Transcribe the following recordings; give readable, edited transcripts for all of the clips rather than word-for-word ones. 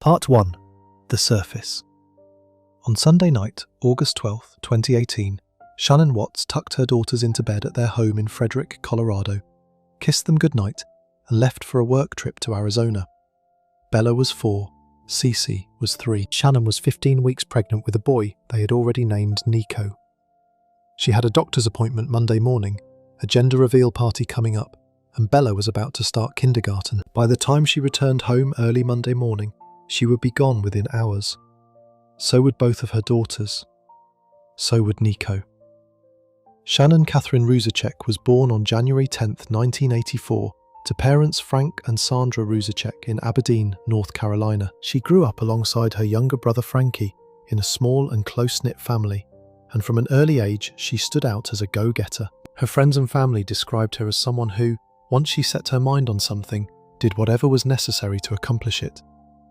Part 1. The Surface. On Sunday night, August 12, 2018, Shannon Watts tucked her daughters into bed at their home in Frederick, Colorado, kissed them goodnight, and left for a work trip to Arizona. Bella was 4, Cece was 3. Shannon was 15 weeks pregnant with a boy they had already named Nico. She had a doctor's appointment Monday morning, a gender reveal party coming up, and Bella was about to start kindergarten. By the time she returned home early Monday morning, she would be gone within hours. So would both of her daughters. So would Nico. Shannon Catherine Ruzicek was born on January 10, 1984, to parents Frank and Sandra Ruzicek in Aberdeen, North Carolina. She grew up alongside her younger brother Frankie in a small and close-knit family, and from an early age she stood out as a go-getter. Her friends and family described her as someone who, once she set her mind on something, did whatever was necessary to accomplish it,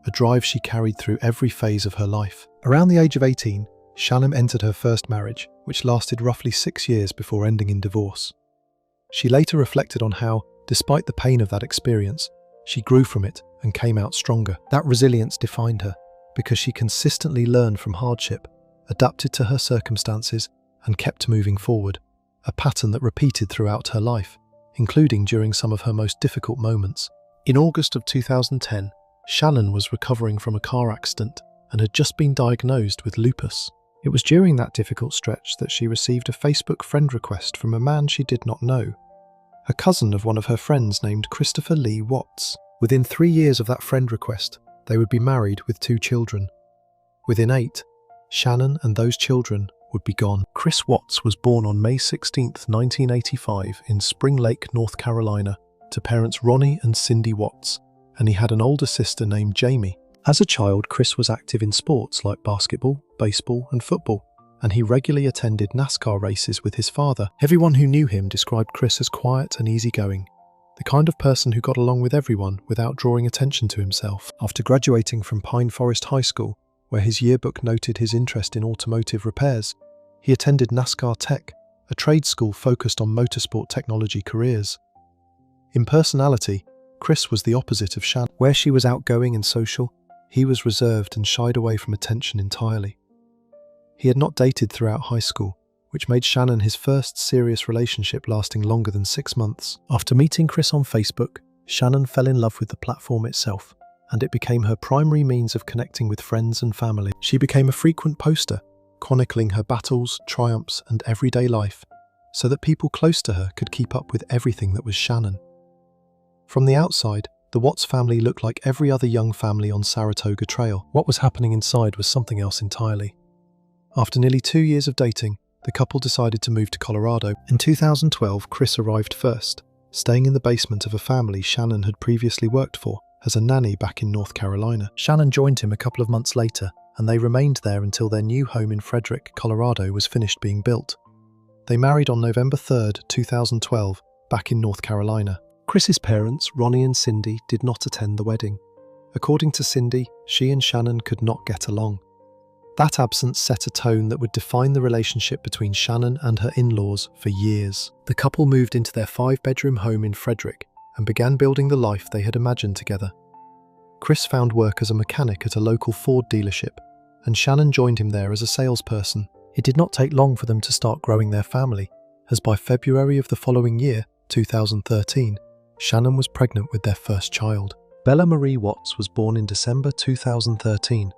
a drive she carried through every phase of her life. Around the age of 18, Shannon entered her first marriage, which lasted roughly 6 years before ending in divorce. She later reflected on how, despite the pain of that experience, she grew from it and came out stronger. That resilience defined her, because she consistently learned from hardship, adapted to her circumstances, and kept moving forward, a pattern that repeated throughout her life, including during some of her most difficult moments. In August of 2010, Shannon was recovering from a car accident and had just been diagnosed with lupus. It was during that difficult stretch that she received a Facebook friend request from a man she did not know, a cousin of one of her friends named Christopher Lee Watts. Within 3 years of that friend request, they would be married with 2 children. Within 8, Shannon and those children would be gone. Chris Watts was born on May 16, 1985 in Spring Lake, North Carolina, to parents Ronnie and Cindy Watts, and he had an older sister named Jamie. As a child, Chris was active in sports like basketball, baseball, and football, and he regularly attended NASCAR races with his father. Everyone who knew him described Chris as quiet and easygoing, the kind of person who got along with everyone without drawing attention to himself. After graduating from Pine Forest High School, where his yearbook noted his interest in automotive repairs, he attended NASCAR Tech, a trade school focused on motorsport technology careers. In personality, Chris was the opposite of Shannon. Where she was outgoing and social, he was reserved and shied away from attention entirely. He had not dated throughout high school, which made Shannon his first serious relationship lasting longer than 6 months. After meeting Chris on Facebook, Shannon fell in love with the platform itself, and it became her primary means of connecting with friends and family. She became a frequent poster, chronicling her battles, triumphs, and everyday life, so that people close to her could keep up with everything that was Shannon. From the outside, the Watts family looked like every other young family on Saratoga Trail. What was happening inside was something else entirely. After nearly 2 years of dating, the couple decided to move to Colorado. In 2012, Chris arrived first, staying in the basement of a family Shannon had previously worked for as a nanny back in North Carolina. Shannon joined him a couple of months later, and they remained there until their new home in Frederick, Colorado was finished being built. They married on November 3, 2012, back in North Carolina. Chris's parents, Ronnie and Cindy, did not attend the wedding. According to Cindy, she and Shannon could not get along. That absence set a tone that would define the relationship between Shannon and her in-laws for years. The couple moved into their 5-bedroom home in Frederick and began building the life they had imagined together. Chris found work as a mechanic at a local Ford dealership, and Shannon joined him there as a salesperson. It did not take long for them to start growing their family, as by February of the following year, 2013, Shannon was pregnant with their first child. Bella Marie Watts was born in December 2013,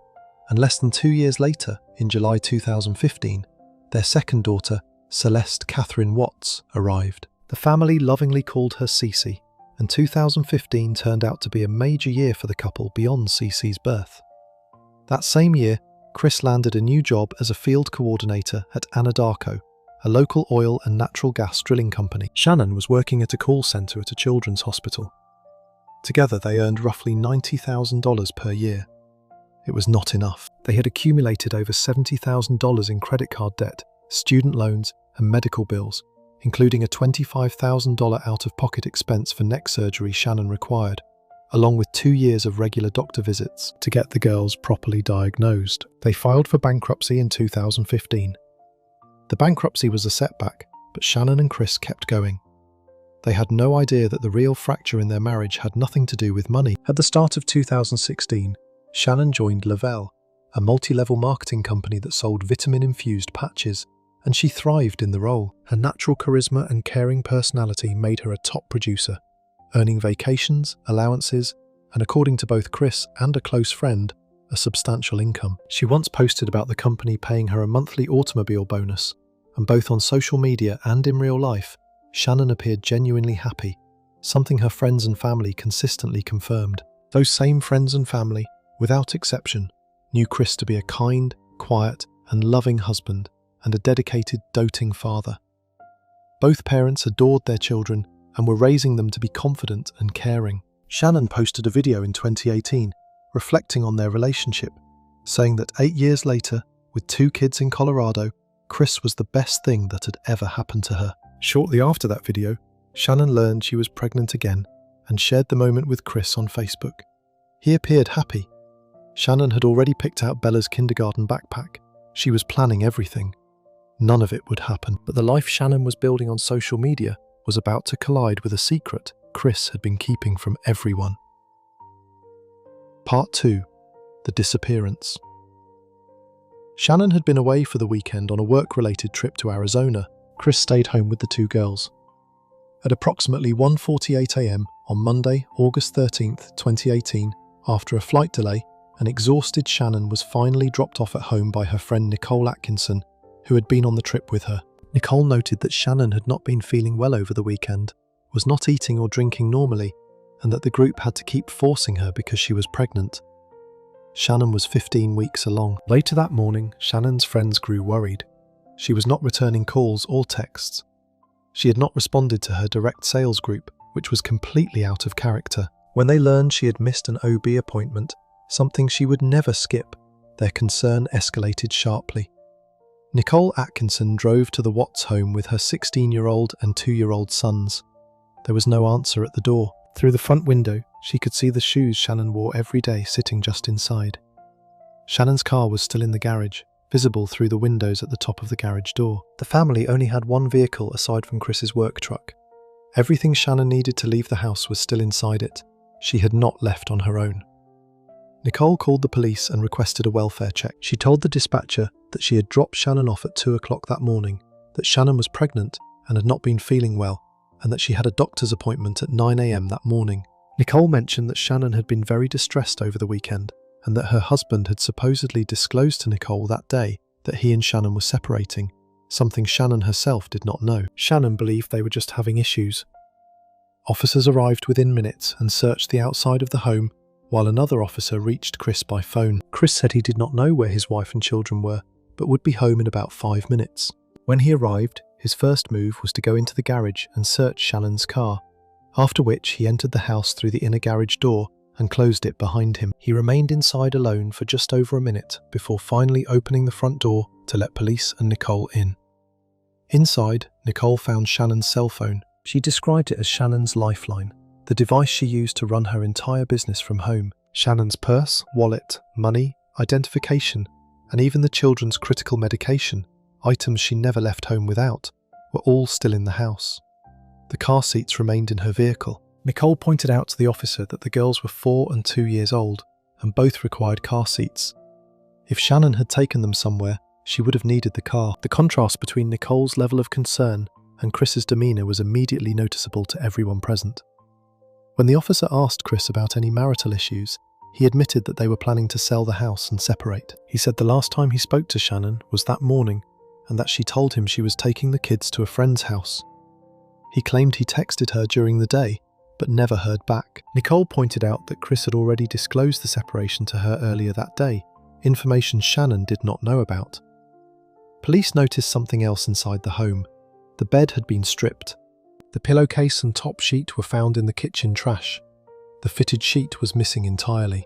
and less than 2 years later, in July 2015, their second daughter, Celeste Catherine Watts, arrived. The family lovingly called her Cece, and 2015 turned out to be a major year for the couple beyond Cece's birth. That same year, Chris landed a new job as a field coordinator at Anadarko, a local oil and natural gas drilling company. Shannon was working at a call center at a children's hospital. Together, they earned roughly $90,000 per year. It was not enough. They had accumulated over $70,000 in credit card debt, student loans, and medical bills, including a $25,000 out-of-pocket expense for neck surgery Shannon required, along with 2 years of regular doctor visits to get the girls properly diagnosed. They filed for bankruptcy in 2015. The bankruptcy was a setback, but Shannon and Chris kept going. They had no idea that the real fracture in their marriage had nothing to do with money. At the start of 2016, Shannon joined Lavelle, a multi-level marketing company that sold vitamin-infused patches, and she thrived in the role. Her natural charisma and caring personality made her a top producer, earning vacations, allowances, and according to both Chris and a close friend, a substantial income. She once posted about the company paying her a monthly automobile bonus, and both on social media and in real life, Shannon appeared genuinely happy, something her friends and family consistently confirmed. Those same friends and family, without exception, knew Chris to be a kind, quiet, and loving husband and a dedicated, doting father. Both parents adored their children and were raising them to be confident and caring. Shannon posted a video in 2018 reflecting on their relationship, saying that 8 years later, with 2 kids in Colorado, Chris was the best thing that had ever happened to her. Shortly after that video, Shannon learned she was pregnant again and shared the moment with Chris on Facebook. He appeared happy. Shannon had already picked out Bella's kindergarten backpack. She was planning everything. None of it would happen, but the life Shannon was building on social media was about to collide with a secret Chris had been keeping from everyone. Part 2. The disappearance. Shannon had been away for the weekend on a work-related trip to Arizona. Chris stayed home with the 2 girls. At approximately 1:48 a.m. on Monday, August 13, 2018, after a flight delay, an exhausted Shannon was finally dropped off at home by her friend Nicole Atkinson, who had been on the trip with her. Nicole noted that Shannon had not been feeling well over the weekend, was not eating or drinking normally, and that the group had to keep forcing her because she was pregnant. Shannon was 15 weeks along. Later that morning, Shannon's friends grew worried. She was not returning calls or texts. She had not responded to her direct sales group, which was completely out of character. When they learned she had missed an OB appointment, something she would never skip, their concern escalated sharply. Nicole Atkinson drove to the Watts home with her 16-year-old and 2-year-old sons. There was no answer at the door. Through the front window, she could see the shoes Shannon wore every day sitting just inside. Shannon's car was still in the garage, visible through the windows at the top of the garage door. The family only had one vehicle aside from Chris's work truck. Everything Shannon needed to leave the house was still inside it. She had not left on her own. Nicole called the police and requested a welfare check. She told the dispatcher that she had dropped Shannon off at 2 o'clock that morning, that Shannon was pregnant and had not been feeling well, and that she had a doctor's appointment at 9 a.m. that morning. Nicole mentioned that Shannon had been very distressed over the weekend and that her husband had supposedly disclosed to Nicole that day that he and Shannon were separating, something Shannon herself did not know. Shannon believed they were just having issues. Officers arrived within minutes and searched the outside of the home, while another officer reached Chris by phone. Chris said he did not know where his wife and children were, but would be home in about 5 minutes. When he arrived, his first move was to go into the garage and search Shannon's car, after which he entered the house through the inner garage door and closed it behind him. He remained inside alone for just over a minute before finally opening the front door to let police and Nicole in. Inside, Nicole found Shannon's cell phone. She described it as Shannon's lifeline, the device she used to run her entire business from home. Shannon's purse, wallet, money, identification, and even the children's critical medication, items she never left home without, were all still in the house. The car seats remained in her vehicle. Nicole pointed out to the officer that the girls were 4 and 2 years old, and both required car seats. If Shannon had taken them somewhere, she would have needed the car. The contrast between Nicole's level of concern and Chris's demeanour was immediately noticeable to everyone present. When the officer asked Chris about any marital issues, he admitted that they were planning to sell the house and separate. He said the last time he spoke to Shannon was that morning, and that she told him she was taking the kids to a friend's house. He claimed he texted her during the day, but never heard back. Nicole pointed out that Chris had already disclosed the separation to her earlier that day, information Shannon did not know about. Police noticed something else inside the home. The bed had been stripped. The pillowcase and top sheet were found in the kitchen trash. The fitted sheet was missing entirely.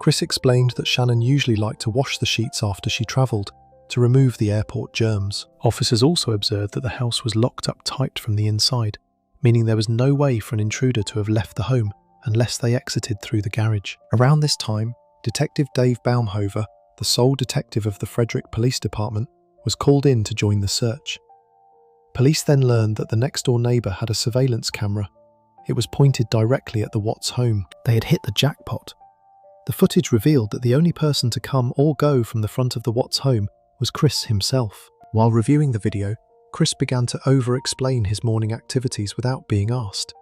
Chris explained that Shannon usually liked to wash the sheets after she travelled, to remove the airport germs. Officers also observed that the house was locked up tight from the inside, meaning there was no way for an intruder to have left the home unless they exited through the garage. Around this time, Detective Dave Baumhover, the sole detective of the Frederick Police Department, was called in to join the search. Police then learned that the next-door neighbour had a surveillance camera. It was pointed directly at the Watts home. They had hit the jackpot. The footage revealed that the only person to come or go from the front of the Watts home was Chris himself. While reviewing the video, Chris began to over-explain his morning activities without being asked,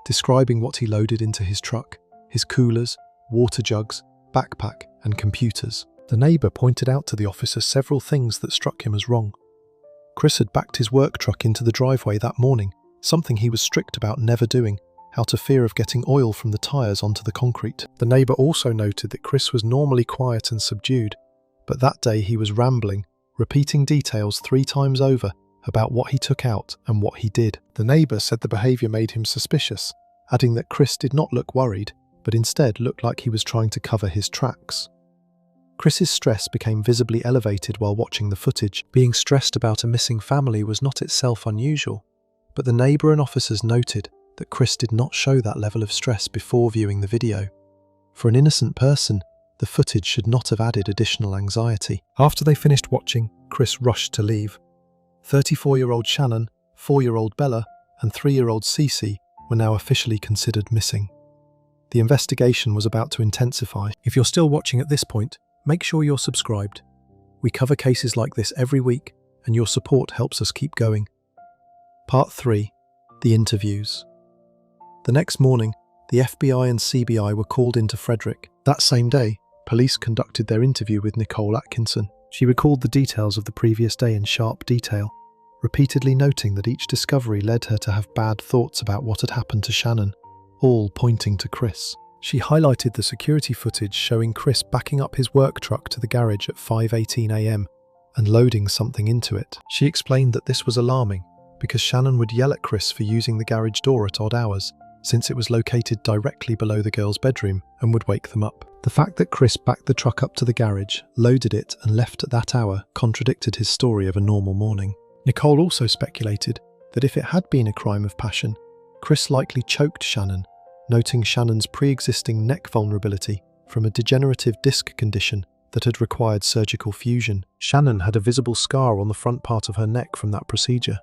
describing what he loaded into his truck, his coolers, water jugs, backpack, and computers. The neighbour pointed out to the officer several things that struck him as wrong. Chris had backed his work truck into the driveway that morning, something he was strict about never doing, out of fear of getting oil from the tyres onto the concrete. The neighbour also noted that Chris was normally quiet and subdued, but that day he was rambling, repeating details 3 times over about what he took out and what he did. The neighbour said the behaviour made him suspicious, adding that Chris did not look worried, but instead looked like he was trying to cover his tracks. Chris's stress became visibly elevated while watching the footage. Being stressed about a missing family was not itself unusual, but the neighbour and officers noted that Chris did not show that level of stress before viewing the video. For an innocent person, the footage should not have added additional anxiety. After they finished watching, Chris rushed to leave. 34-year-old Shannon, 4-year-old Bella, and 3-year-old Cece were now officially considered missing. The investigation was about to intensify. If you're still watching at this point, make sure you're subscribed. We cover cases like this every week, and your support helps us keep going. Part 3. The Interviews. The next morning, the FBI and CBI were called into Frederick. That same day, police conducted their interview with Nicole Atkinson. She recalled the details of the previous day in sharp detail, repeatedly noting that each discovery led her to have bad thoughts about what had happened to Shannon, all pointing to Chris. She highlighted the security footage showing Chris backing up his work truck to the garage at 5:18 a.m. and loading something into it. She explained that this was alarming because Shannon would yell at Chris for using the garage door at odd hours, since it was located directly below the girls' bedroom and would wake them up. The fact that Chris backed the truck up to the garage, loaded it and left at that hour contradicted his story of a normal morning. Nicole also speculated that if it had been a crime of passion, Chris likely choked Shannon, noting Shannon's pre-existing neck vulnerability from a degenerative disc condition that had required surgical fusion. Shannon had a visible scar on the front part of her neck from that procedure.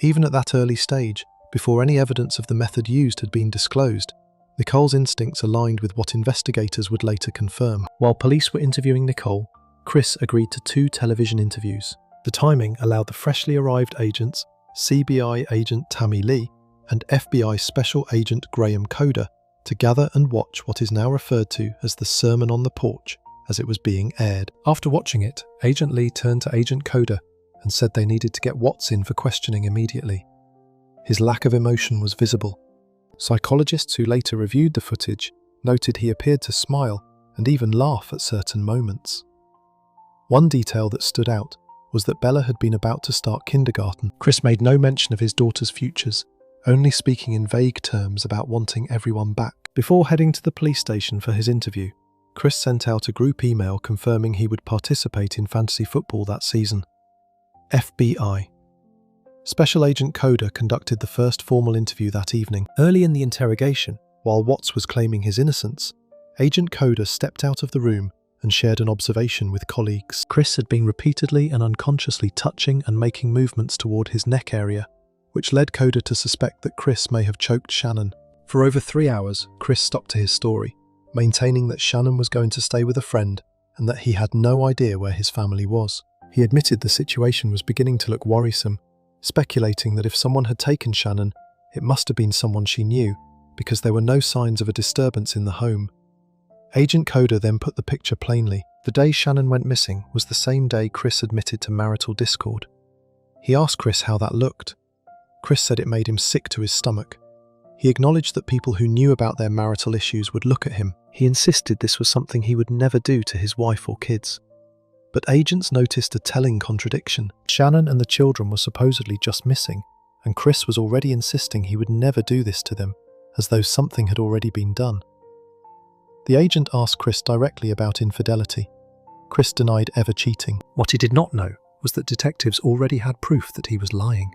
Even at that early stage, before any evidence of the method used had been disclosed, Nicole's instincts aligned with what investigators would later confirm. While police were interviewing Nicole, Chris agreed to 2 television interviews. The timing allowed the freshly arrived agents, CBI agent Tammy Lee and FBI Special Agent Graham Coder, to gather and watch what is now referred to as the Sermon on the Porch as it was being aired. After watching it, Agent Lee turned to Agent Coder and said they needed to get Watts in for questioning immediately. His lack of emotion was visible. Psychologists who later reviewed the footage noted he appeared to smile and even laugh at certain moments. One detail that stood out was that Bella had been about to start kindergarten. Chris made no mention of his daughter's futures, only speaking in vague terms about wanting everyone back. Before heading to the police station for his interview, Chris sent out a group email confirming he would participate in fantasy football that season. FBI. Special Agent Coder conducted the first formal interview that evening. Early in the interrogation, while Watts was claiming his innocence, Agent Coder stepped out of the room and shared an observation with colleagues. Chris had been repeatedly and unconsciously touching and making movements toward his neck area, which led Coder to suspect that Chris may have choked Shannon. For over 3 hours, Chris stuck to his story, maintaining that Shannon was going to stay with a friend and that he had no idea where his family was. He admitted the situation was beginning to look worrisome, speculating that if someone had taken Shannon, it must have been someone she knew, because there were no signs of a disturbance in the home. Agent Coder then put the picture plainly. The day Shannon went missing was the same day Chris admitted to marital discord. He asked Chris how that looked. Chris said it made him sick to his stomach. He acknowledged that people who knew about their marital issues would look at him. He insisted this was something he would never do to his wife or kids. But agents noticed a telling contradiction. Shannon and the children were supposedly just missing, and Chris was already insisting he would never do this to them, as though something had already been done. The agent asked Chris directly about infidelity. Chris denied ever cheating. What he did not know was that detectives already had proof that he was lying.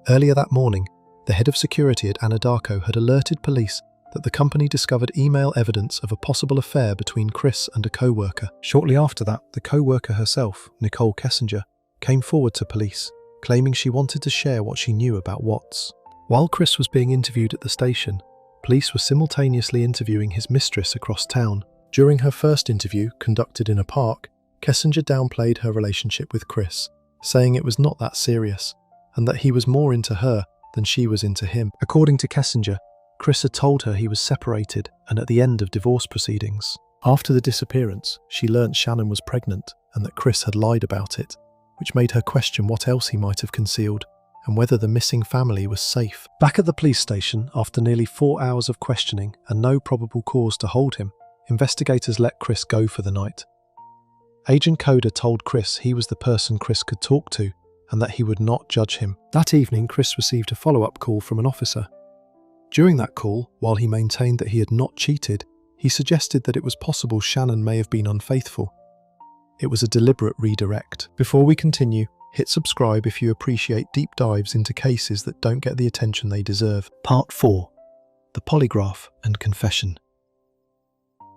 Earlier that morning, the head of security at Anadarko had alerted police that the company discovered email evidence of a possible affair between Chris and a co-worker. Shortly after that, the co-worker herself, Nicole Kessinger, came forward to police, claiming she wanted to share what she knew about Watts. While Chris was being interviewed at the station, Police were simultaneously interviewing his mistress across town. During her first interview, conducted in a park, Kessinger downplayed her relationship with Chris, saying it was not that serious, and that he was more into her than she was into him. According to Kessinger, Chris had told her he was separated and at the end of divorce proceedings. After the disappearance, she learnt Shannon was pregnant and that Chris had lied about it, which made her question what else he might have concealed and whether the missing family was safe. Back at the police station, after nearly 4 hours of questioning and no probable cause to hold him, investigators let Chris go for the night. Agent Coda told Chris he was the person Chris could talk to and that he would not judge him. That evening, Chris received a follow-up call from an officer. During that call, while he maintained that he had not cheated, he suggested that it was possible Shannon may have been unfaithful. It was a deliberate redirect. Before we continue, hit subscribe if you appreciate deep dives into cases that don't get the attention they deserve. Part 4. The Polygraph and Confession.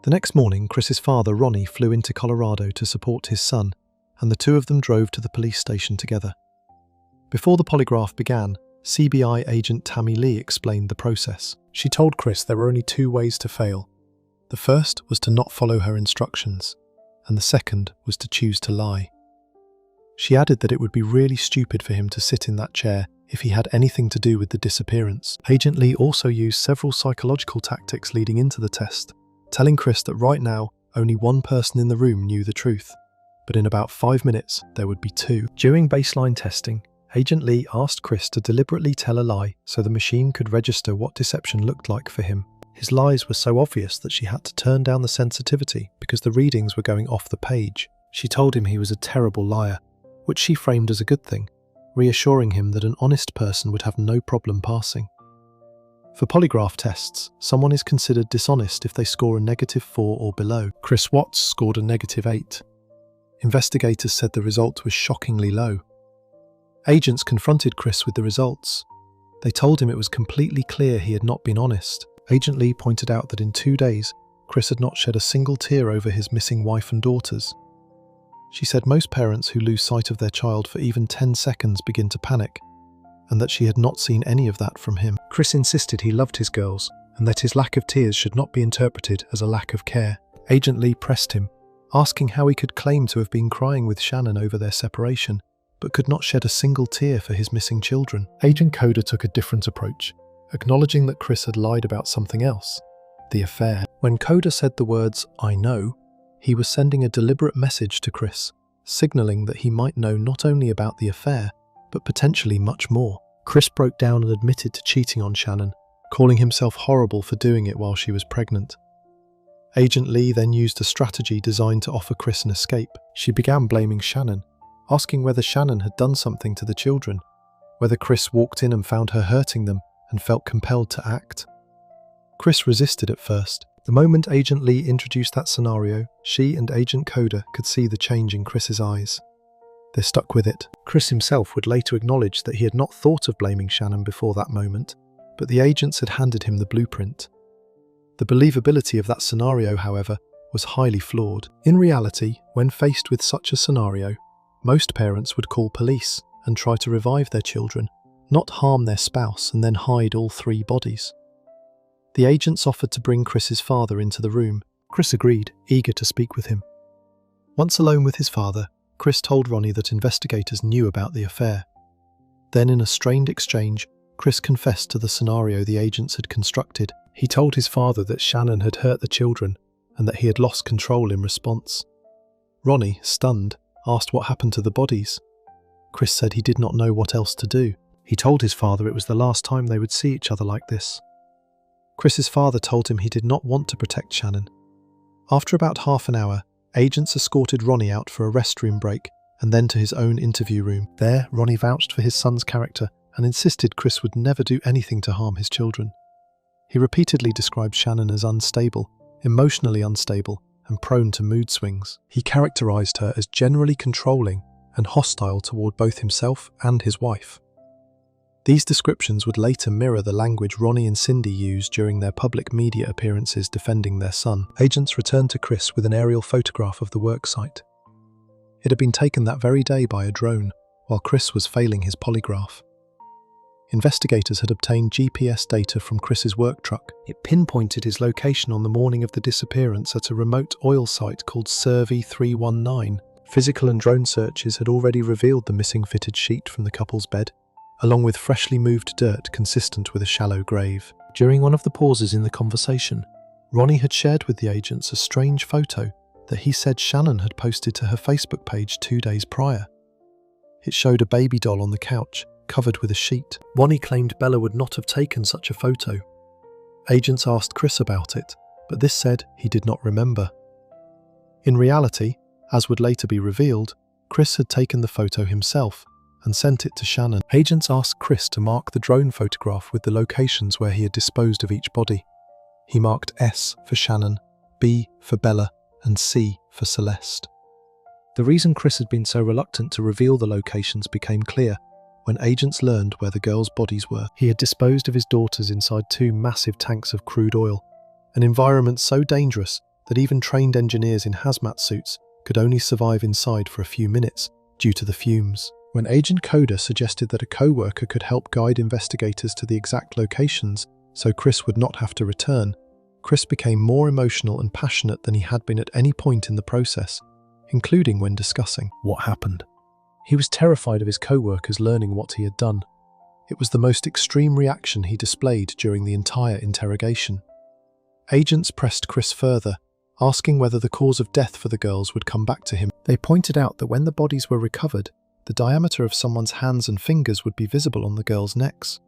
The next morning, Chris's father, Ronnie, flew into Colorado to support his son, and the two of them drove to the police station together. Before the polygraph began, CBI agent Tammy Lee explained the process. She told Chris there were only 2 ways to fail. The first was to not follow her instructions, and the second was to choose to lie. She added that it would be really stupid for him to sit in that chair if he had anything to do with the disappearance. Agent Lee also used several psychological tactics leading into the test, telling Chris that right now only one person in the room knew the truth, but in about 5 minutes there would be 2. During baseline testing, Agent Lee asked Chris to deliberately tell a lie so the machine could register what deception looked like for him. His lies were so obvious that she had to turn down the sensitivity because the readings were going off the page. She told him he was a terrible liar, which she framed as a good thing, reassuring him that an honest person would have no problem passing. For polygraph tests, someone is considered dishonest if they score a -4 or below. Chris Watts scored a -8. Investigators said the result was shockingly low. Agents confronted Chris with the results. They told him it was completely clear he had not been honest. Agent Lee pointed out that in 2 days, Chris had not shed a single tear over his missing wife and daughters. She said most parents who lose sight of their child for even 10 seconds begin to panic, and that she had not seen any of that from him. Chris insisted he loved his girls, and that his lack of tears should not be interpreted as a lack of care. Agent Lee pressed him, asking how he could claim to have been crying with Shannon over their separation, but could not shed a single tear for his missing children. Agent Coda took a different approach, acknowledging that Chris had lied about something else, the affair. When Coda said the words, "I know," he was sending a deliberate message to Chris, signalling that he might know not only about the affair, but potentially much more. Chris broke down and admitted to cheating on Shannon, calling himself horrible for doing it while she was pregnant. Agent Lee then used a strategy designed to offer Chris an escape. She began blaming Shannon, asking whether Shannon had done something to the children, whether Chris walked in and found her hurting them and felt compelled to act. Chris resisted at first. The moment Agent Lee introduced that scenario, she and Agent Coda could see the change in Chris's eyes. They stuck with it. Chris himself would later acknowledge that he had not thought of blaming Shannon before that moment, but the agents had handed him the blueprint. The believability of that scenario, however, was highly flawed. In reality, when faced with such a scenario, most parents would call police and try to revive their children, not harm their spouse and then hide all 3 bodies. The agents offered to bring Chris's father into the room. Chris agreed, eager to speak with him. Once alone with his father, Chris told Ronnie that investigators knew about the affair. Then, in a strained exchange, Chris confessed to the scenario the agents had constructed. He told his father that Shannon had hurt the children and that he had lost control in response. Ronnie, stunned, asked what happened to the bodies. Chris said he did not know what else to do. He told his father it was the last time they would see each other like this. Chris's father told him he did not want to protect Shannon. After about half an hour, agents escorted Ronnie out for a restroom break and then to his own interview room. There, Ronnie vouched for his son's character and insisted Chris would never do anything to harm his children. He repeatedly described Shannon as unstable, emotionally unstable, and prone to mood swings. He characterized her as generally controlling and hostile toward both himself and his wife. These descriptions would later mirror the language Ronnie and Cindy used during their public media appearances defending their son. Agents returned to Chris with an aerial photograph of the worksite. It had been taken that very day by a drone, while Chris was failing his polygraph. investigators had obtained GPS data from Chris's work truck. It pinpointed his location on the morning of the disappearance at a remote oil site called Survey 319. Physical and drone searches had already revealed the missing fitted sheet from the couple's bed, along with freshly moved dirt consistent with a shallow grave. During one of the pauses in the conversation, Ronnie had shared with the agents a strange photo that he said Shannon had posted to her Facebook page 2 days prior. It showed a baby doll on the couch, covered with a sheet. Ronnie claimed Bella would not have taken such a photo. Agents asked Chris about it, but this said he did not remember. In reality, as would later be revealed, Chris had taken the photo himself and sent it to Shannon. Agents asked Chris to mark the drone photograph with the locations where he had disposed of each body. He marked S for Shannon, B for Bella, and C for Celeste. The reason Chris had been so reluctant to reveal the locations became clear when agents learned where the girls' bodies were. He had disposed of his daughters inside 2 massive tanks of crude oil, an environment so dangerous that even trained engineers in hazmat suits could only survive inside for a few minutes due to the fumes. When Agent Coda suggested that a co-worker could help guide investigators to the exact locations so Chris would not have to return, Chris became more emotional and passionate than he had been at any point in the process, including when discussing what happened. He was terrified of his co-workers learning what he had done. It was the most extreme reaction he displayed during the entire interrogation. Agents pressed Chris further, asking whether the cause of death for the girls would come back to him. They pointed out that when the bodies were recovered, the diameter of someone's hands and fingers would be visible on the girls' necks.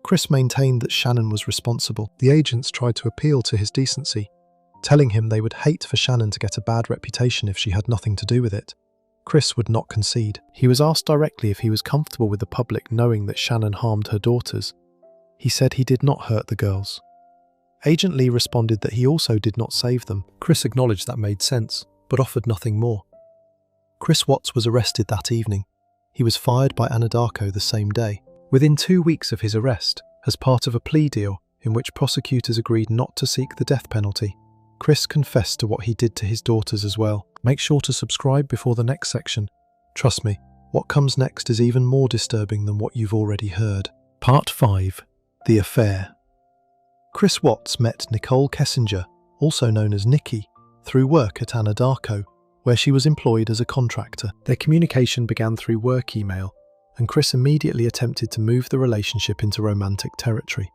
Chris maintained that Shannon was responsible. The agents tried to appeal to his decency, telling him they would hate for Shannon to get a bad reputation if she had nothing to do with it. Chris would not concede. He was asked directly if he was comfortable with the public knowing that Shannon harmed her daughters. He said he did not hurt the girls. Agent Lee responded that he also did not save them. Chris acknowledged that made sense, but offered nothing more. Chris Watts was arrested that evening. He was fired by Anadarko the same day. Within 2 weeks of his arrest, as part of a plea deal in which prosecutors agreed not to seek the death penalty, Chris confessed to what he did to his daughters as well. Make sure to subscribe before the next section. Trust me, what comes next is even more disturbing than what you've already heard. Part 5. The Affair. Chris Watts met Nicole Kessinger, also known as Nikki, through work at Anadarko, where she was employed as a contractor. Their communication began through work email, and Chris immediately attempted to move the relationship into romantic territory.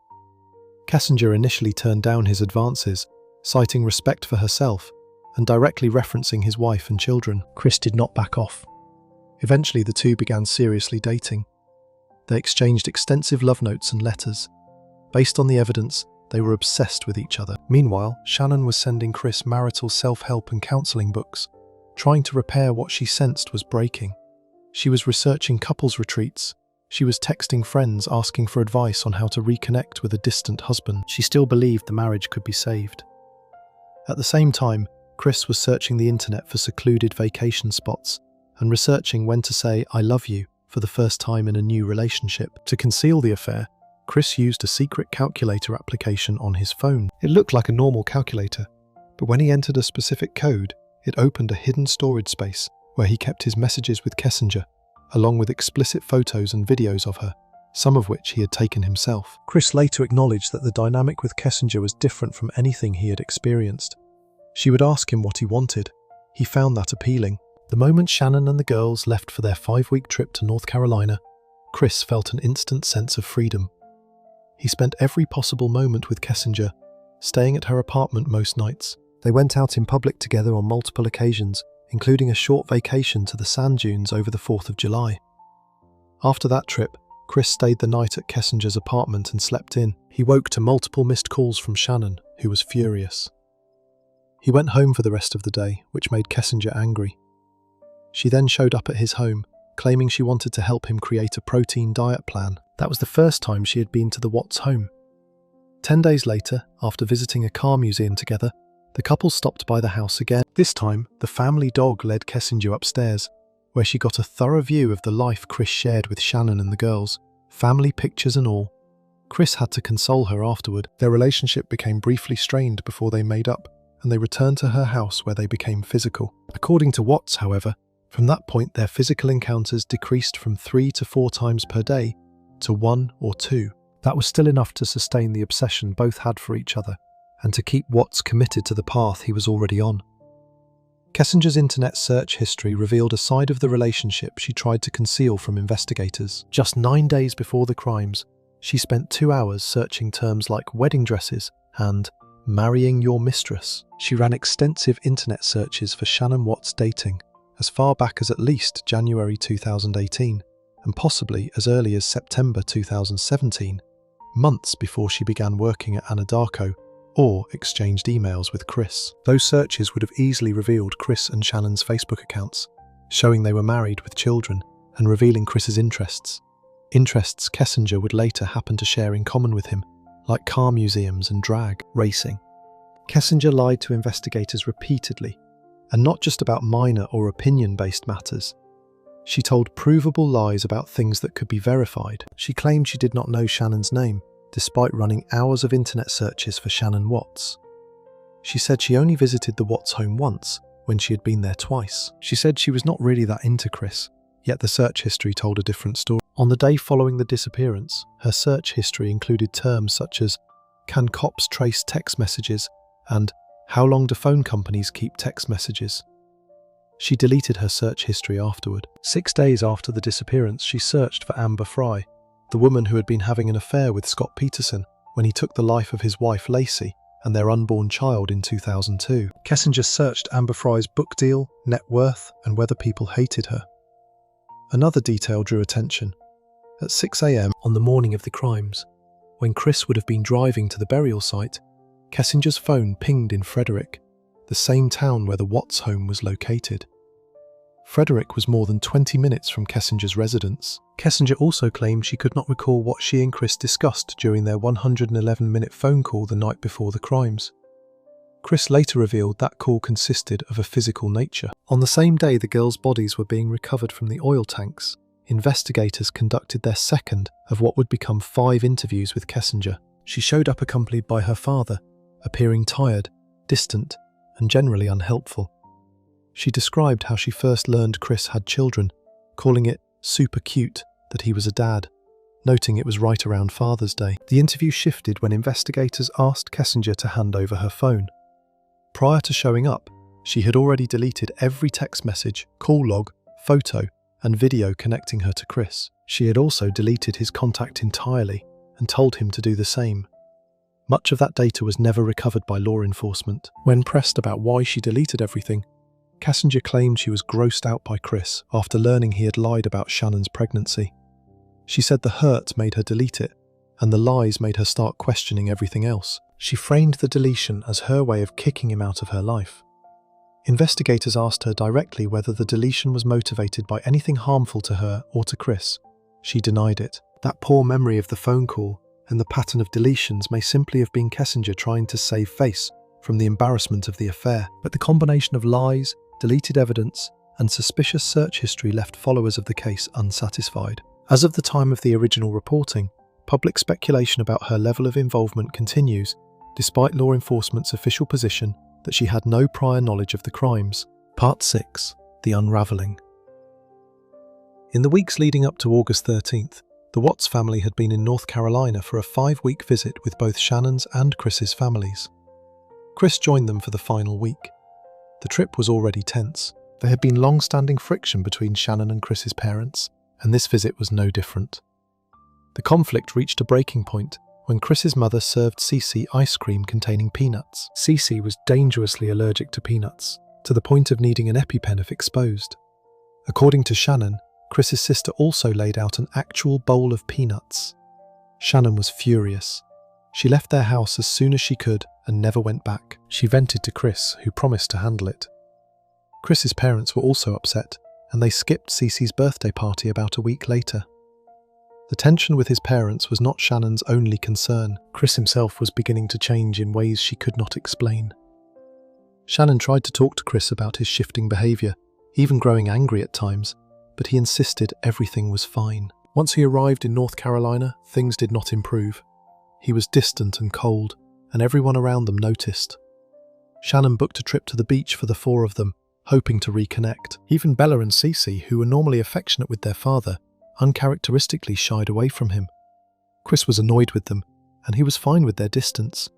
Kessinger initially turned down his advances, citing respect for herself and directly referencing his wife and children. Chris did not back off. Eventually, the two began seriously dating. They exchanged extensive love notes and letters. Based on the evidence, they were obsessed with each other. Meanwhile, Shannon was sending Chris marital self-help and counseling books, trying to repair what she sensed was breaking. She was researching couples retreats. She was texting friends asking for advice on how to reconnect with a distant husband. She still believed the marriage could be saved. At the same time, Chris was searching the internet for secluded vacation spots and researching when to say "I love you" for the first time in a new relationship. To conceal the affair, Chris used a secret calculator application on his phone. It looked like a normal calculator, but when he entered a specific code, it opened a hidden storage space where he kept his messages with Kessinger, along with explicit photos and videos of her, some of which he had taken himself. Chris later acknowledged that the dynamic with Kessinger was different from anything he had experienced. She would ask him what he wanted. He found that appealing. The moment Shannon and the girls left for their 5-week trip to North Carolina, Chris felt an instant sense of freedom. He spent every possible moment with Kessinger, staying at her apartment most nights. They went out in public together on multiple occasions, including a short vacation to the sand dunes over the 4th of July. After that trip, Chris stayed the night at Kessinger's apartment and slept in. He woke to multiple missed calls from Shannon, who was furious. He went home for the rest of the day, which made Kessinger angry. She then showed up at his home, claiming she wanted to help him create a protein diet plan. That was the first time she had been to the Watts home. 10 days later, after visiting a car museum together, the couple stopped by the house again. This time, the family dog led Kessinger upstairs, where she got a thorough view of the life Chris shared with Shannon and the girls, family pictures and all. Chris had to console her afterward. Their relationship became briefly strained before they made up, and they returned to her house where they became physical. According to Watts, however, from that point their physical encounters decreased from 3 to 4 times per day to 1 or 2. That was still enough to sustain the obsession both had for each other and to keep Watts committed to the path he was already on. Kessinger's internet search history revealed a side of the relationship she tried to conceal from investigators. Just 9 days before the crimes, she spent 2 hours searching terms like wedding dresses and marrying your mistress. She ran extensive internet searches for Shannon Watts dating, as far back as at least January 2018, and possibly as early as September 2017, months before she began working at Anadarko or exchanged emails with Chris. Those searches would have easily revealed Chris and Shannon's Facebook accounts, showing they were married with children and revealing Chris's interests. Interests Kessinger would later happen to share in common with him, like car museums and drag racing. Kessinger lied to investigators repeatedly, and not just about minor or opinion-based matters. She told provable lies about things that could be verified. She claimed she did not know Shannon's name, despite running hours of internet searches for Shannon Watts. She said she only visited the Watts home once, when she had been there twice. She said she was not really that into Chris, yet the search history told a different story. On the day following the disappearance, her search history included terms such as, "Can cops trace text messages?" and "How long do phone companies keep text messages?" She deleted her search history afterward. 6 days after the disappearance, she searched for Amber Fry, the woman who had been having an affair with Scott Peterson when he took the life of his wife Lacey and their unborn child in 2002. Kessinger searched Amber Fry's book deal, net worth, and whether people hated her. Another detail drew attention. At 6 a.m. on the morning of the crimes, when Chris would have been driving to the burial site, Kessinger's phone pinged in Frederick, the same town where the Watts home was located. Frederick was more than 20 minutes from Kessinger's residence. Kessinger also claimed she could not recall what she and Chris discussed during their 111-minute phone call the night before the crimes. Chris later revealed that call consisted of a physical nature. On the same day the girls' bodies were being recovered from the oil tanks, investigators conducted their second of what would become 5 interviews with Kessinger. She showed up accompanied by her father, appearing tired, distant, and generally unhelpful. She described how she first learned Chris had children, calling it super cute that he was a dad, noting it was right around Father's Day. The interview shifted when investigators asked Kessinger to hand over her phone. Prior to showing up, she had already deleted every text message, call log, photo, and video connecting her to Chris. She had also deleted his contact entirely and told him to do the same. Much of that data was never recovered by law enforcement. When pressed about why she deleted everything, Kessinger claimed she was grossed out by Chris after learning he had lied about Shannon's pregnancy. She said the hurt made her delete it, and the lies made her start questioning everything else. She framed the deletion as her way of kicking him out of her life. Investigators asked her directly whether the deletion was motivated by anything harmful to her or to Chris. She denied it. That poor memory of the phone call and the pattern of deletions may simply have been Kessinger trying to save face from the embarrassment of the affair, but the combination of lies, deleted evidence, and suspicious search history left followers of the case unsatisfied. As of the time of the original reporting, public speculation about her level of involvement continues, despite law enforcement's official position that she had no prior knowledge of the crimes. Part 6. The Unraveling. In the weeks leading up to August 13th, the Watts family had been in North Carolina for a 5-week visit with both Shannon's and Chris's families. Chris joined them for the final week. The trip was already tense. There had been long-standing friction between Shannon and Chris's parents, and this visit was no different. The conflict reached a breaking point when Chris's mother served Cece ice cream containing peanuts. Cece was dangerously allergic to peanuts, to the point of needing an EpiPen if exposed. According to Shannon, Chris's sister also laid out an actual bowl of peanuts. Shannon was furious. She left their house as soon as she could and never went back. She vented to Chris, who promised to handle it. Chris's parents were also upset, and they skipped Cece's birthday party about a week later. The tension with his parents was not Shannon's only concern. Chris himself was beginning to change in ways she could not explain. Shannon tried to talk to Chris about his shifting behaviour, even growing angry at times, but he insisted everything was fine. Once he arrived in North Carolina, things did not improve. He was distant and cold, and everyone around them noticed. Shannon booked a trip to the beach for the 4 of them, hoping to reconnect. Even Bella and Cece, who were normally affectionate with their father, uncharacteristically shied away from him. Chris was annoyed with them, and he was fine with their distance.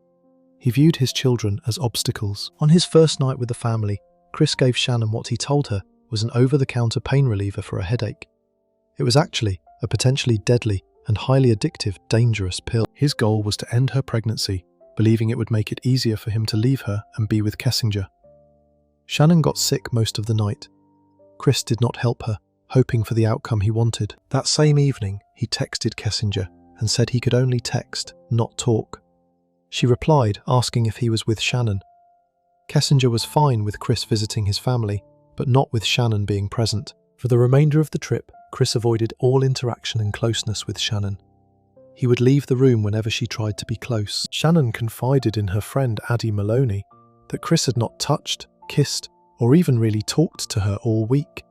He viewed his children as obstacles. On his first night with the family, Chris gave Shannon what he told her was an over-the-counter pain reliever for a headache. It was actually a potentially deadly and highly addictive, dangerous pill. His goal was to end her pregnancy, believing it would make it easier for him to leave her and be with Kessinger. Shannon got sick most of the night. Chris did not help her, hoping for the outcome he wanted. That same evening, he texted Kessinger and said he could only text, not talk. She replied, asking if he was with Shannon. Kessinger was fine with Chris visiting his family, but not with Shannon being present. For the remainder of the trip, Chris avoided all interaction and closeness with Shannon. He would leave the room whenever she tried to be close. Shannon confided in her friend Addie Maloney that Chris had not touched, kissed, or even really talked to her all week.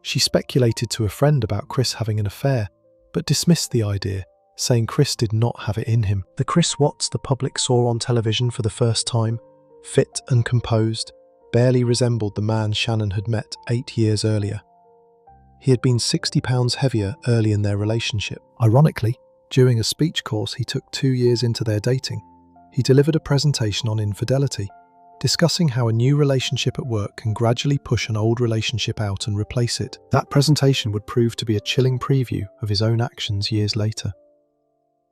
She speculated to a friend about Chris having an affair, but dismissed the idea, saying Chris did not have it in him. The Chris Watts the public saw on television for the first time, fit and composed, barely resembled the man Shannon had met 8 years earlier. He had been 60 pounds heavier early in their relationship. Ironically, during a speech course he took 2 years into their dating, he delivered a presentation on infidelity, discussing how a new relationship at work can gradually push an old relationship out and replace it. That presentation would prove to be a chilling preview of his own actions years later.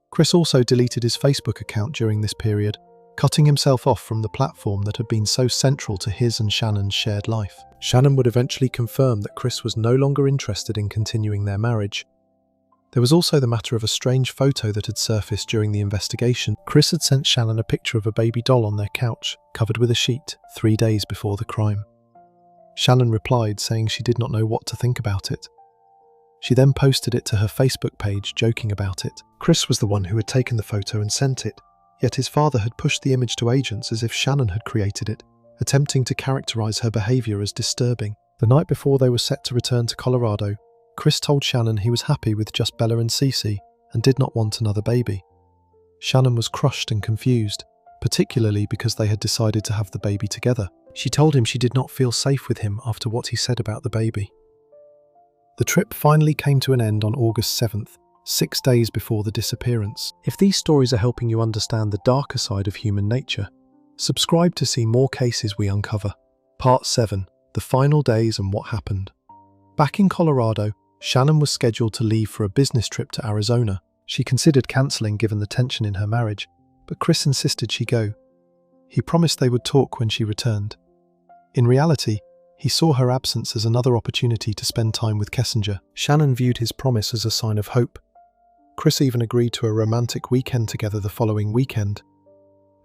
Chris also deleted his Facebook account during this period, cutting himself off from the platform that had been so central to his and Shannon's shared life. Shannon would eventually confirm that Chris was no longer interested in continuing their marriage. There was also the matter of a strange photo that had surfaced during the investigation. Chris had sent Shannon a picture of a baby doll on their couch, covered with a sheet, 3 days before the crime. Shannon replied, saying she did not know what to think about it. She then posted it to her Facebook page, joking about it. Chris was the one who had taken the photo and sent it, yet his father had pushed the image to agents as if Shannon had created it, attempting to characterize her behavior as disturbing. The night before they were set to return to Colorado, Chris told Shannon he was happy with just Bella and Cece and did not want another baby. Shannon was crushed and confused, particularly because they had decided to have the baby together. She told him she did not feel safe with him after what he said about the baby. The trip finally came to an end on August 7th, 6 days before the disappearance. If these stories are helping you understand the darker side of human nature, subscribe to see more cases we uncover. Part 7. The Final Days and What Happened. Back in Colorado, Shannon was scheduled to leave for a business trip to Arizona. She considered cancelling given the tension in her marriage, but Chris insisted she go. He promised they would talk when she returned. In reality, he saw her absence as another opportunity to spend time with Kessinger. Shannon viewed his promise as a sign of hope. Chris even agreed to a romantic weekend together the following weekend.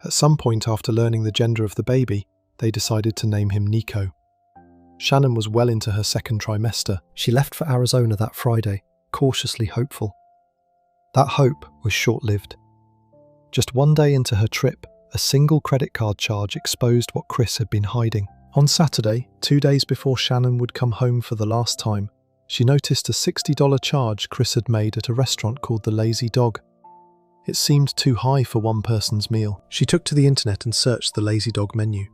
At some point after learning the gender of the baby, they decided to name him Nico. Shannon was well into her second trimester. She left for Arizona that Friday, cautiously hopeful. That hope was short-lived. Just 1 day into her trip, a single credit card charge exposed what Chris had been hiding. On Saturday, 2 days before Shannon would come home for the last time, she noticed a $60 charge Chris had made at a restaurant called the Lazy Dog. It seemed too high for one person's meal. She took to the internet and searched the Lazy Dog menu.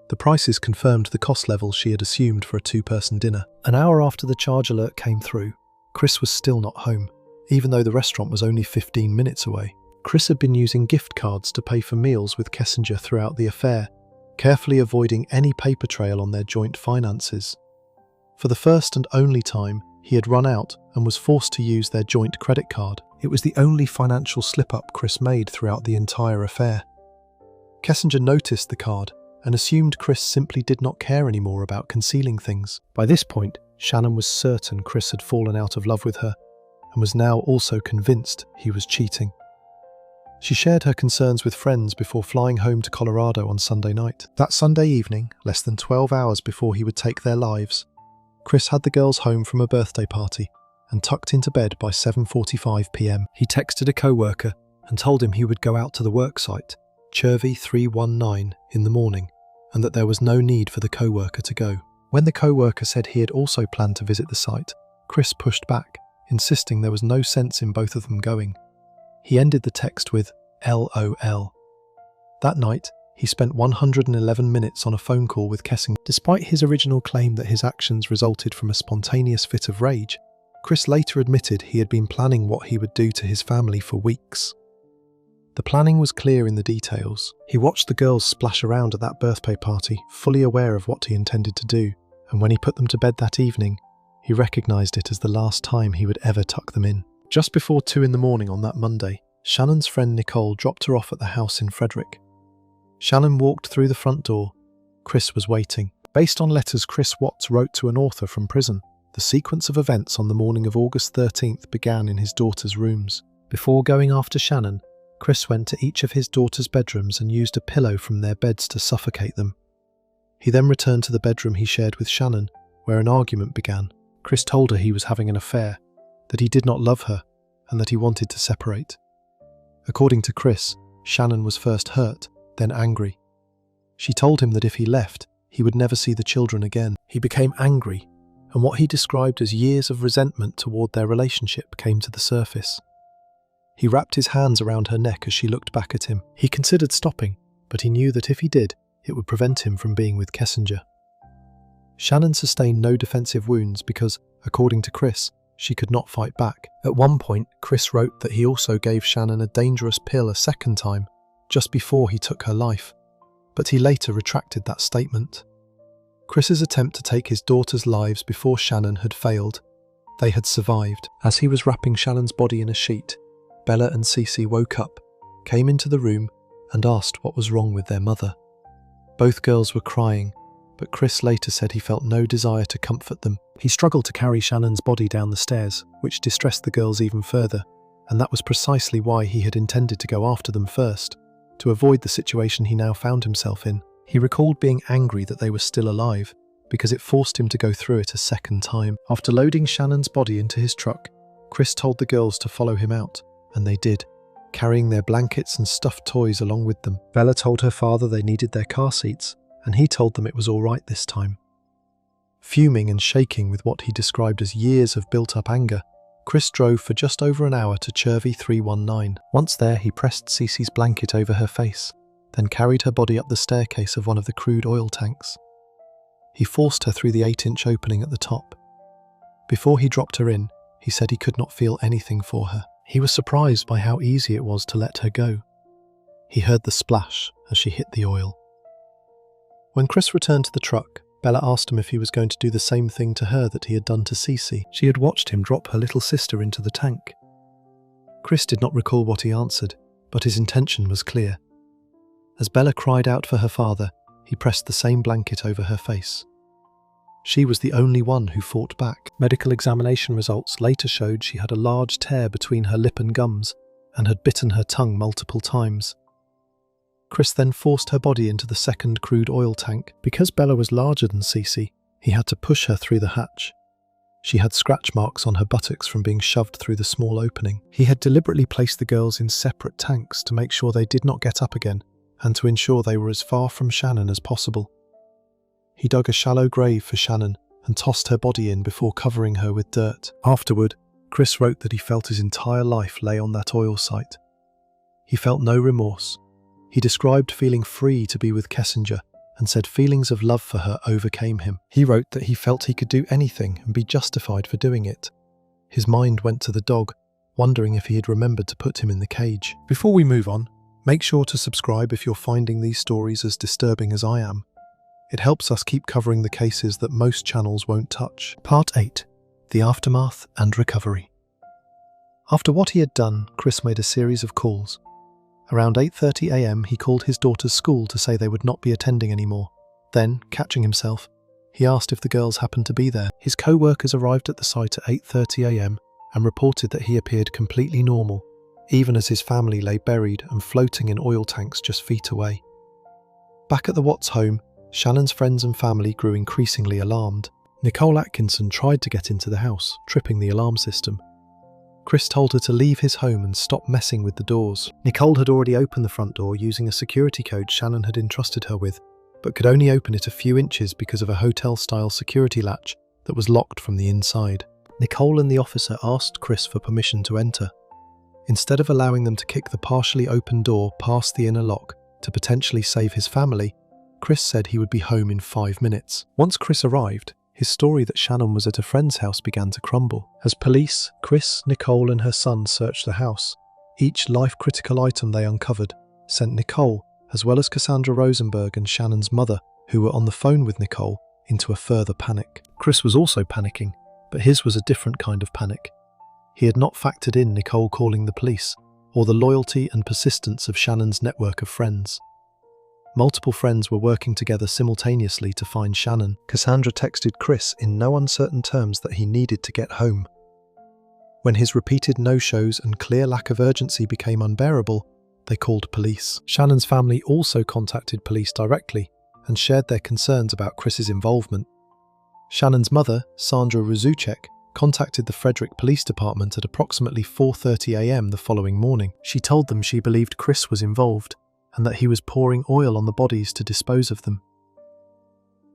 The prices confirmed the cost level she had assumed for a 2-person dinner. An hour after the charge alert came through, Chris was still not home, even though the restaurant was only 15 minutes away. Chris had been using gift cards to pay for meals with Kessinger throughout the affair, carefully avoiding any paper trail on their joint finances. For the first and only time, he had run out and was forced to use their joint credit card. It was the only financial slip-up Chris made throughout the entire affair. Kessinger noticed the card and assumed Chris simply did not care anymore about concealing things. By this point, Shannon was certain Chris had fallen out of love with her and was now also convinced he was cheating. She shared her concerns with friends before flying home to Colorado on Sunday night. That Sunday evening, less than 12 hours before he would take their lives, Chris had the girls home from a birthday party and tucked into bed by 7:45 p.m. He texted a co-worker and told him he would go out to the work site, Chervy 319, in the morning, and that there was no need for the co-worker to go. When the co-worker said he had also planned to visit the site, Chris pushed back, insisting there was no sense in both of them going. He ended the text with LOL. That night, he spent 111 minutes on a phone call with Kessinger. Despite his original claim that his actions resulted from a spontaneous fit of rage, Chris later admitted he had been planning what he would do to his family for weeks. The planning was clear in the details. He watched the girls splash around at that birthday party, fully aware of what he intended to do, and when he put them to bed that evening, he recognised it as the last time he would ever tuck them in. Just before 2 in the morning on that Monday, Shannon's friend Nicole dropped her off at the house in Frederick. Shannon walked through the front door. Chris was waiting. Based on letters Chris Watts wrote to an author from prison, the sequence of events on the morning of August 13th began in his daughter's rooms. Before going after Shannon, Chris went to each of his daughter's bedrooms and used a pillow from their beds to suffocate them. He then returned to the bedroom he shared with Shannon, where an argument began. Chris told her he was having an affair, that he did not love her, and that he wanted to separate. According to Chris, Shannon was first hurt, then angry. She told him that if he left, he would never see the children again. He became angry, and what he described as years of resentment toward their relationship came to the surface. He wrapped his hands around her neck as she looked back at him. He considered stopping, but he knew that if he did, it would prevent him from being with Kessinger. Shannon sustained no defensive wounds because, according to Chris, she could not fight back. At one point, Chris wrote that he also gave Shannon a dangerous pill a second time, just before he took her life, but he later retracted that statement. Chris's attempt to take his daughter's lives before Shannon had failed. They had survived. As he was wrapping Shannon's body in a sheet, Bella and Cece woke up, came into the room, and asked what was wrong with their mother. Both girls were crying, but Chris later said he felt no desire to comfort them. He struggled to carry Shannon's body down the stairs, which distressed the girls even further, and that was precisely why he had intended to go after them first, to avoid the situation he now found himself in. He recalled being angry that they were still alive, because it forced him to go through it a second time. After loading Shannon's body into his truck, Chris told the girls to follow him out, and they did, carrying their blankets and stuffed toys along with them. Bella told her father they needed their car seats, and he told them it was all right this time. Fuming and shaking with what he described as years of built-up anger, Chris drove for just over an hour to Chervy 319. Once there, he pressed Cece's blanket over her face, then carried her body up the staircase of one of the crude oil tanks. He forced her through the 8-inch opening at the top. Before he dropped her in, he said he could not feel anything for her. He was surprised by how easy it was to let her go. He heard the splash as she hit the oil. When Chris returned to the truck, Bella asked him if he was going to do the same thing to her that he had done to Cece. She had watched him drop her little sister into the tank. Chris did not recall what he answered, but his intention was clear. As Bella cried out for her father, he pressed the same blanket over her face. She was the only one who fought back. Medical examination results later showed she had a large tear between her lip and gums and had bitten her tongue multiple times. Chris then forced her body into the second crude oil tank. Because Bella was larger than Cece, he had to push her through the hatch. She had scratch marks on her buttocks from being shoved through the small opening. He had deliberately placed the girls in separate tanks to make sure they did not get up again, and to ensure they were as far from Shannon as possible. He dug a shallow grave for Shannon and tossed her body in before covering her with dirt. Afterward, Chris wrote that he felt his entire life lay on that oil site. He felt no remorse. He described feeling free to be with Kessinger and said feelings of love for her overcame him. He wrote that he felt he could do anything and be justified for doing it. His mind went to the dog, wondering if he had remembered to put him in the cage. Before we move on, make sure to subscribe if you're finding these stories as disturbing as I am. It helps us keep covering the cases that most channels won't touch. Part 8. The Aftermath and Recovery. After what he had done, Chris made a series of calls. Around 8:30 a.m. he called his daughter's school to say they would not be attending anymore. Then, catching himself, he asked if the girls happened to be there. His co-workers arrived at the site at 8:30 a.m. and reported that he appeared completely normal, even as his family lay buried and floating in oil tanks just feet away. Back at the Watts home, Shannon's friends and family grew increasingly alarmed. Nicole Atkinson tried to get into the house, tripping the alarm system. Chris told her to leave his home and stop messing with the doors. Nicole had already opened the front door using a security code Shannon had entrusted her with, but could only open it a few inches because of a hotel-style security latch that was locked from the inside. Nicole and the officer asked Chris for permission to enter. Instead of allowing them to kick the partially open door past the inner lock to potentially save his family, Chris said he would be home in 5 minutes. Once Chris arrived, his story that Shannon was at a friend's house began to crumble. As police, Chris, Nicole and her son searched the house, each life-critical item they uncovered sent Nicole, as well as Cassandra Rosenberg and Shannon's mother, who were on the phone with Nicole, into a further panic. Chris was also panicking, but his was a different kind of panic. He had not factored in Nicole calling the police, or the loyalty and persistence of Shannon's network of friends. Multiple friends were working together simultaneously to find Shannon. Cassandra texted Chris in no uncertain terms that he needed to get home. When his repeated no-shows and clear lack of urgency became unbearable, they called police. Shannon's family also contacted police directly and shared their concerns about Chris's involvement. Shannon's mother, Sandra Ruzuchek, contacted the Frederick Police Department at approximately 4:30 a.m. the following morning. She told them she believed Chris was involved and that he was pouring oil on the bodies to dispose of them.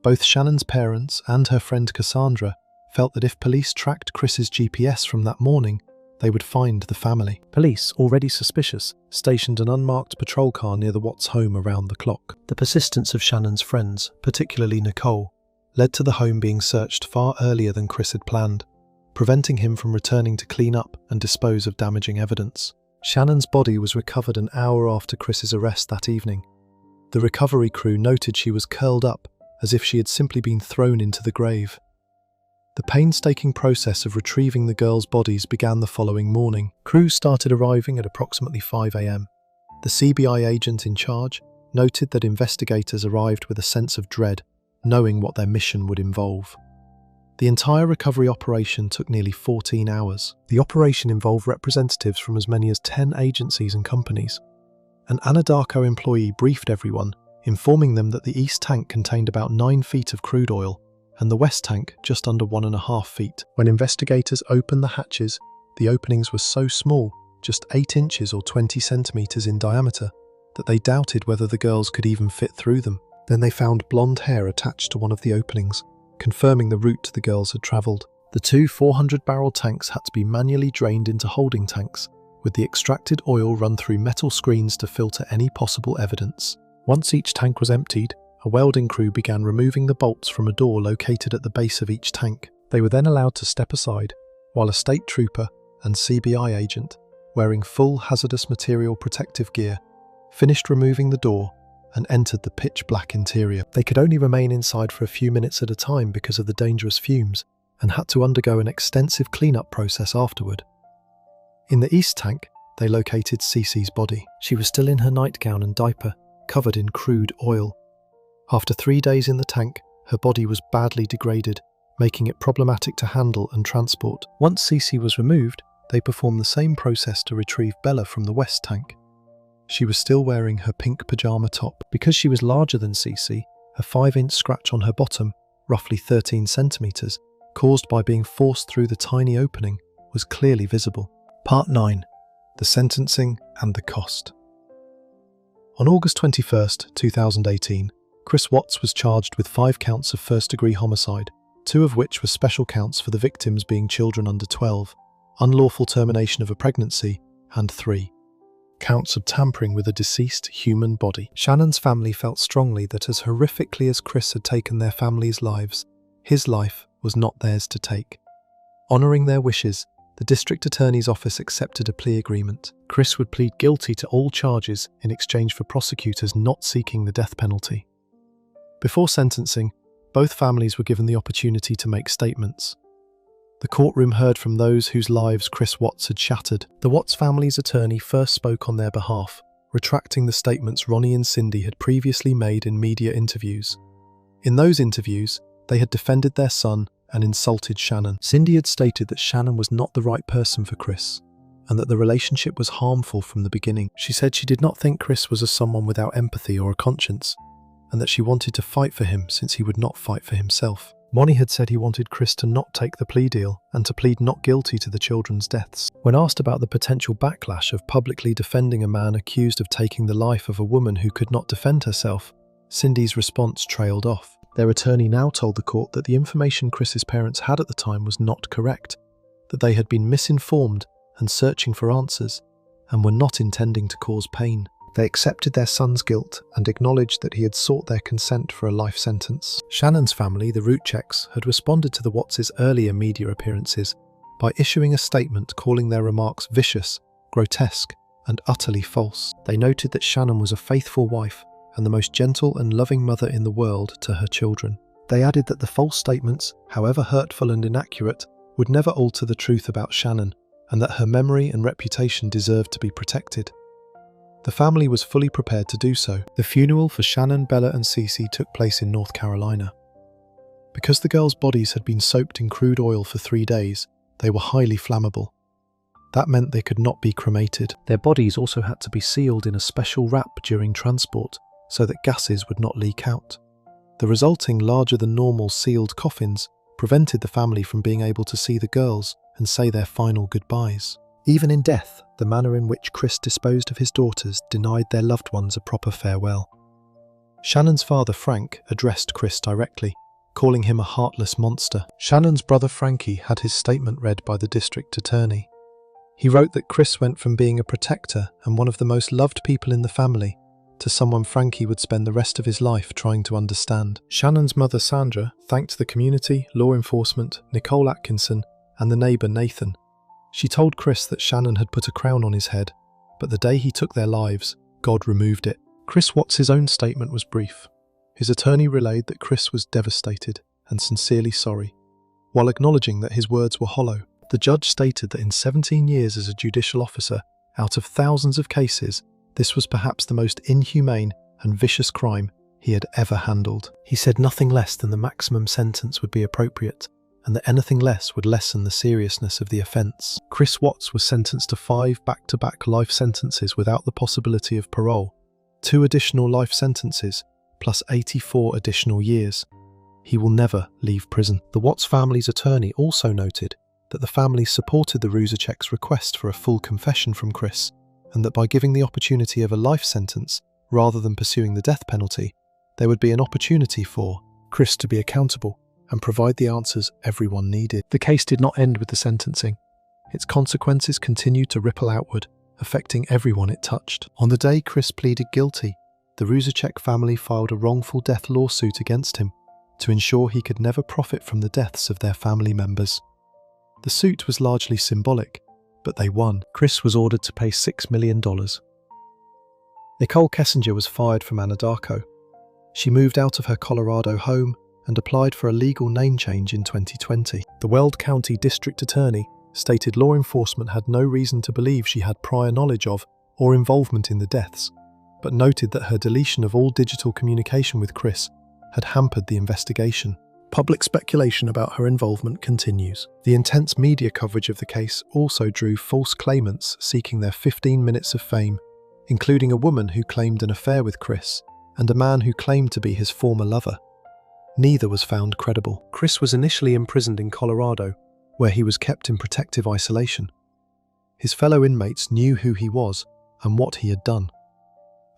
Both Shannon's parents and her friend Cassandra felt that if police tracked Chris's GPS from that morning, they would find the family. Police, already suspicious, stationed an unmarked patrol car near the Watts home around the clock. The persistence of Shannon's friends, particularly Nicole, led to the home being searched far earlier than Chris had planned, preventing him from returning to clean up and dispose of damaging evidence. Shannon's body was recovered an hour after Chris's arrest that evening. The recovery crew noted she was curled up, as if she had simply been thrown into the grave. The painstaking process of retrieving the girls' bodies began the following morning. Crews started arriving at approximately 5 a.m. The CBI agent in charge noted that investigators arrived with a sense of dread, knowing what their mission would involve. The entire recovery operation took nearly 14 hours. The operation involved representatives from as many as 10 agencies and companies. An Anadarko employee briefed everyone, informing them that the east tank contained about 9 feet of crude oil and the west tank just under 1.5 feet. When investigators opened the hatches, the openings were so small, just 8 inches or 20 centimeters in diameter, that they doubted whether the girls could even fit through them. Then they found blonde hair attached to one of the openings, confirming the route the girls had travelled. The 2 400-barrel tanks had to be manually drained into holding tanks, with the extracted oil run through metal screens to filter any possible evidence. Once each tank was emptied, a welding crew began removing the bolts from a door located at the base of each tank. They were then allowed to step aside, while a state trooper and CBI agent, wearing full hazardous material protective gear, finished removing the door and entered the pitch-black interior. They could only remain inside for a few minutes at a time because of the dangerous fumes, and had to undergo an extensive cleanup process afterward. In the east tank, they located Cece's body. She was still in her nightgown and diaper, covered in crude oil. After 3 days in the tank, her body was badly degraded, making it problematic to handle and transport. Once Cece was removed, they performed the same process to retrieve Bella from the west tank. She was still wearing her pink pajama top. Because she was larger than Cece, a 5-inch scratch on her bottom, roughly 13 centimeters, caused by being forced through the tiny opening, was clearly visible. Part 9. The Sentencing and the Cost. On August 21st, 2018, Chris Watts was charged with 5 counts of first-degree homicide, 2 of which were special counts for the victims being children under 12, unlawful termination of a pregnancy, and 3 counts of tampering with a deceased human body. Shannon's family felt strongly that as horrifically as Chris had taken their family's lives, his life was not theirs to take. Honouring their wishes, the district attorney's office accepted a plea agreement. Chris would plead guilty to all charges in exchange for prosecutors not seeking the death penalty. Before sentencing, both families were given the opportunity to make statements. The courtroom heard from those whose lives Chris Watts had shattered. The Watts family's attorney first spoke on their behalf, retracting the statements Ronnie and Cindy had previously made in media interviews. In those interviews, they had defended their son and insulted Shannon. Cindy had stated that Shannon was not the right person for Chris, and that the relationship was harmful from the beginning. She said she did not think Chris was someone without empathy or a conscience, and that she wanted to fight for him since he would not fight for himself. Ronnie had said he wanted Chris to not take the plea deal and to plead not guilty to the children's deaths. When asked about the potential backlash of publicly defending a man accused of taking the life of a woman who could not defend herself, Cindy's response trailed off. Their attorney now told the court that the information Chris's parents had at the time was not correct, that they had been misinformed and searching for answers, and were not intending to cause pain. They accepted their son's guilt and acknowledged that he had sought their consent for a life sentence. Shannon's family, the Rootchecks, had responded to the Watts' earlier media appearances by issuing a statement calling their remarks vicious, grotesque, and utterly false. They noted that Shannon was a faithful wife and the most gentle and loving mother in the world to her children. They added that the false statements, however hurtful and inaccurate, would never alter the truth about Shannon, and that her memory and reputation deserved to be protected. The family was fully prepared to do so. The funeral for Shannon, Bella and Cece took place in North Carolina. Because the girls' bodies had been soaked in crude oil for 3 days, they were highly flammable. That meant they could not be cremated. Their bodies also had to be sealed in a special wrap during transport so that gases would not leak out. The resulting larger-than-normal sealed coffins prevented the family from being able to see the girls and say their final goodbyes. Even in death, the manner in which Chris disposed of his daughters denied their loved ones a proper farewell. Shannon's father, Frank, addressed Chris directly, calling him a heartless monster. Shannon's brother Frankie had his statement read by the district attorney. He wrote that Chris went from being a protector and one of the most loved people in the family to someone Frankie would spend the rest of his life trying to understand. Shannon's mother, Sandra, thanked the community, law enforcement, Nicole Atkinson, and the neighbour, Nathan. She told Chris that Shannon had put a crown on his head, but the day he took their lives, God removed it. Chris Watts' own statement was brief. His attorney relayed that Chris was devastated and sincerely sorry, while acknowledging that his words were hollow. The judge stated that in 17 years as a judicial officer, out of thousands of cases, this was perhaps the most inhumane and vicious crime he had ever handled. He said nothing less than the maximum sentence would be appropriate, and that anything less would lessen the seriousness of the offence. Chris Watts was sentenced to 5 back-to-back life sentences without the possibility of parole, 2 additional life sentences, plus 84 additional years. He will never leave prison. The Watts family's attorney also noted that the family supported the Rootchecks' request for a full confession from Chris, and that by giving the opportunity of a life sentence rather than pursuing the death penalty, there would be an opportunity for Chris to be accountable and provide the answers everyone needed. The case did not end with the sentencing. Its consequences continued to ripple outward, affecting everyone it touched. On the day Chris pleaded guilty, the Rootcheck family filed a wrongful death lawsuit against him to ensure he could never profit from the deaths of their family members. The suit was largely symbolic, but they won. Chris was ordered to pay $6 million. Nicole Kessinger was fired from Anadarko. She moved out of her Colorado home and applied for a legal name change in 2020. The Weld County District Attorney stated law enforcement had no reason to believe she had prior knowledge of or involvement in the deaths, but noted that her deletion of all digital communication with Chris had hampered the investigation. Public speculation about her involvement continues. The intense media coverage of the case also drew false claimants seeking their 15 minutes of fame, including a woman who claimed an affair with Chris and a man who claimed to be his former lover. Neither was found credible. Chris was initially imprisoned in Colorado, where he was kept in protective isolation. His fellow inmates knew who he was and what he had done.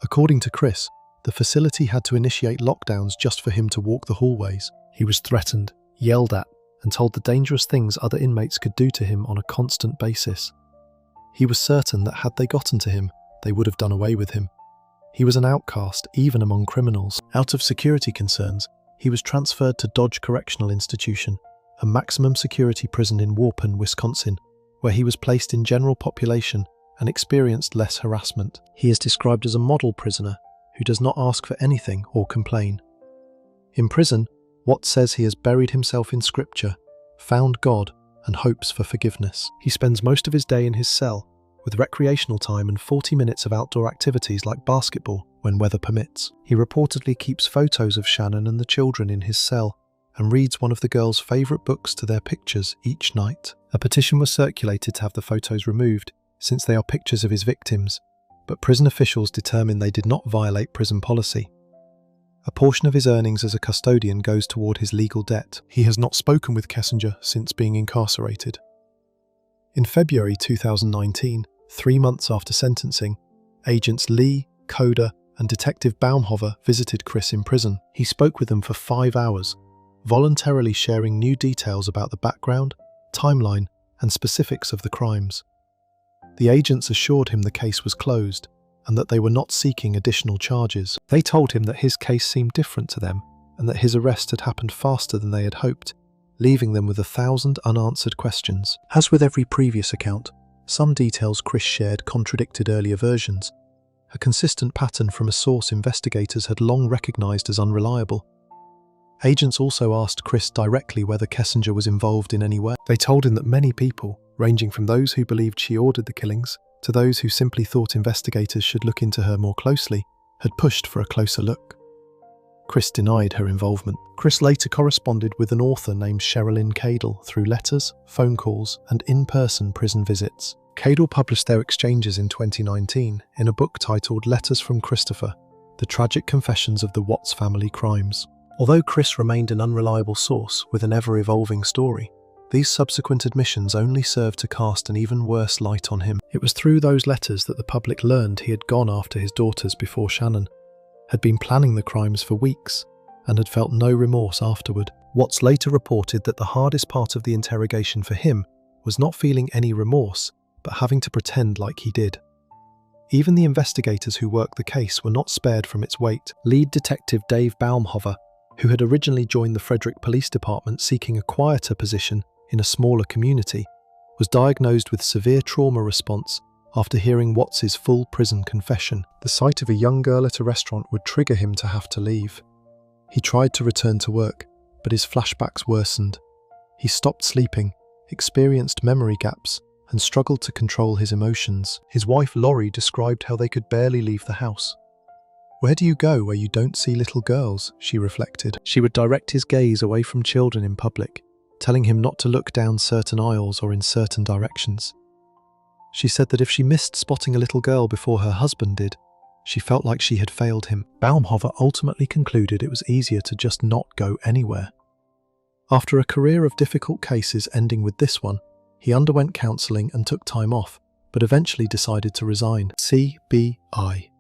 According to Chris, the facility had to initiate lockdowns just for him to walk the hallways. He was threatened, yelled at, and told the dangerous things other inmates could do to him on a constant basis. He was certain that had they gotten to him, they would have done away with him. He was an outcast even among criminals. Out of security concerns, he was transferred to Dodge Correctional Institution, a maximum security prison in Warpen, Wisconsin, where he was placed in general population and experienced less harassment. He is described as a model prisoner who does not ask for anything or complain. In prison, Watts says he has buried himself in scripture, found God, and hopes for forgiveness. He spends most of his day in his cell, with recreational time and 40 minutes of outdoor activities like basketball when weather permits. He reportedly keeps photos of Shannon and the children in his cell and reads one of the girls' favourite books to their pictures each night. A petition was circulated to have the photos removed, since they are pictures of his victims, but prison officials determined they did not violate prison policy. A portion of his earnings as a custodian goes toward his legal debt. He has not spoken with Kessinger since being incarcerated. In February 2019, 3 months after sentencing, agents Lee, Coda, and Detective Baumhofer visited Chris in prison. He spoke with them for 5 hours, voluntarily sharing new details about the background, timeline, and specifics of the crimes. The agents assured him the case was closed, and that they were not seeking additional charges. They told him that his case seemed different to them and that his arrest had happened faster than they had hoped, leaving them with 1,000 unanswered questions. As with every previous account, some details Chris shared contradicted earlier versions, a consistent pattern from a source investigators had long recognised as unreliable. Agents also asked Chris directly whether Kessinger was involved in any way. They told him that many people, ranging from those who believed she ordered the killings to those who simply thought investigators should look into her more closely, had pushed for a closer look. Chris denied her involvement. Chris later corresponded with an author named Sherilyn Cadle through letters, phone calls, and in-person prison visits. Cadle published their exchanges in 2019 in a book titled Letters from Christopher, The Tragic Confessions of the Watts Family Crimes. Although Chris remained an unreliable source with an ever-evolving story, these subsequent admissions only served to cast an even worse light on him. It was through those letters that the public learned he had gone after his daughters before Shannon, had been planning the crimes for weeks, and had felt no remorse afterward. Watts later reported that the hardest part of the interrogation for him was not feeling any remorse, but having to pretend like he did. Even the investigators who worked the case were not spared from its weight. Lead detective Dave Baumhover, who had originally joined the Frederick Police Department seeking a quieter position in a smaller community, was diagnosed with severe trauma response after hearing Watts's full prison confession. The sight of a young girl at a restaurant would trigger him to have to leave. He tried to return to work, but his flashbacks worsened. He stopped sleeping, experienced memory gaps, and struggled to control his emotions. His wife Laurie described how they could barely leave the house. "Where do you go where you don't see little girls?" she reflected. She would direct his gaze away from children in public, telling him not to look down certain aisles or in certain directions. She said that if she missed spotting a little girl before her husband did, she felt like she had failed him. Baumhover ultimately concluded it was easier to just not go anywhere. After a career of difficult cases ending with this one, he underwent counselling and took time off, but eventually decided to resign. CBI.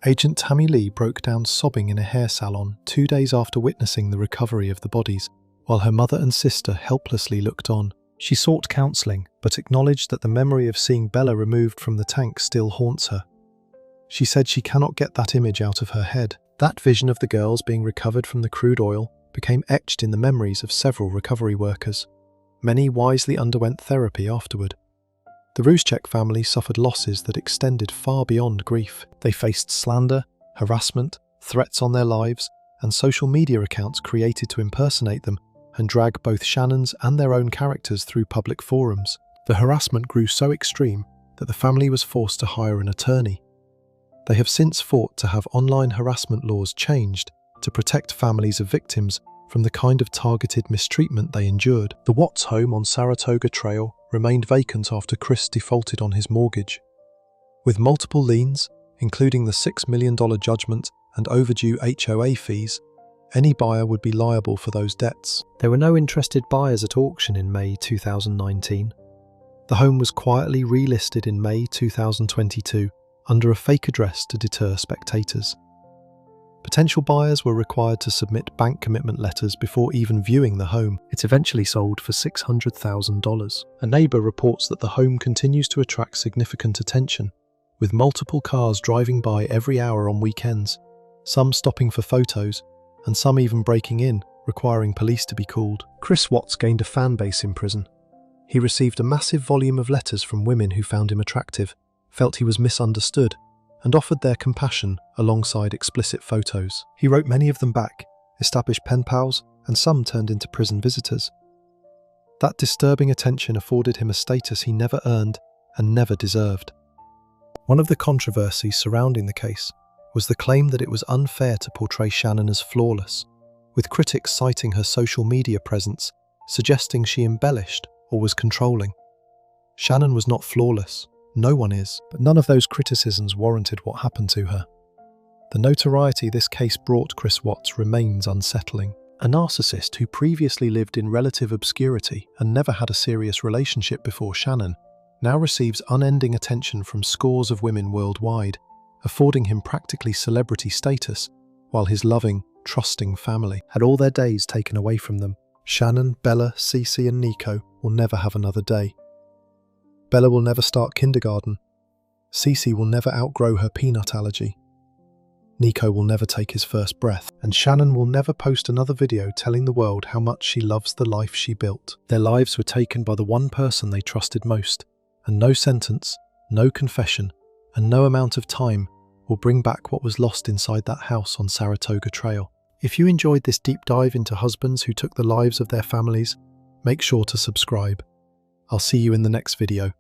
Agent Tammy Lee broke down sobbing in a hair salon 2 days after witnessing the recovery of the bodies, while her mother and sister helplessly looked on. She sought counselling, but acknowledged that the memory of seeing Bella removed from the tank still haunts her. She said she cannot get that image out of her head. That vision of the girls being recovered from the crude oil became etched in the memories of several recovery workers. Many wisely underwent therapy afterward. The Ruszczyk family suffered losses that extended far beyond grief. They faced slander, harassment, threats on their lives, and social media accounts created to impersonate them and drag both Shannon's and their own characters through public forums. The harassment grew so extreme that the family was forced to hire an attorney. They have since fought to have online harassment laws changed to protect families of victims from the kind of targeted mistreatment they endured. The Watts home on Saratoga Trail remained vacant after Chris defaulted on his mortgage. With multiple liens, including the $6 million judgment and overdue HOA fees, any buyer would be liable for those debts. There were no interested buyers at auction in May 2019. The home was quietly relisted in May 2022 under a fake address to deter spectators. Potential buyers were required to submit bank commitment letters before even viewing the home. It eventually sold for $600,000. A neighbour reports that the home continues to attract significant attention, with multiple cars driving by every hour on weekends, some stopping for photos, and some even breaking in, requiring police to be called. Chris Watts gained a fan base in prison. He received a massive volume of letters from women who found him attractive, felt he was misunderstood, and offered their compassion alongside explicit photos. He wrote many of them back, established pen pals, and some turned into prison visitors. That disturbing attention afforded him a status he never earned and never deserved. One of the controversies surrounding the case was the claim that it was unfair to portray Shannon as flawless, with critics citing her social media presence, suggesting she embellished or was controlling. Shannon was not flawless. No one is, but none of those criticisms warranted what happened to her. The notoriety this case brought Chris Watts remains unsettling. A narcissist who previously lived in relative obscurity and never had a serious relationship before Shannon now receives unending attention from scores of women worldwide, affording him practically celebrity status, while his loving, trusting family had all their days taken away from them. Shannon, Bella, Cece and Nico will never have another day. Bella will never start kindergarten. Cece will never outgrow her peanut allergy. Nico will never take his first breath, and Shannon will never post another video telling the world how much she loves the life she built. Their lives were taken by the one person they trusted most, and no sentence, no confession, and no amount of time will bring back what was lost inside that house on Saratoga Trail. If you enjoyed this deep dive into husbands who took the lives of their families, make sure to subscribe. I'll see you in the next video.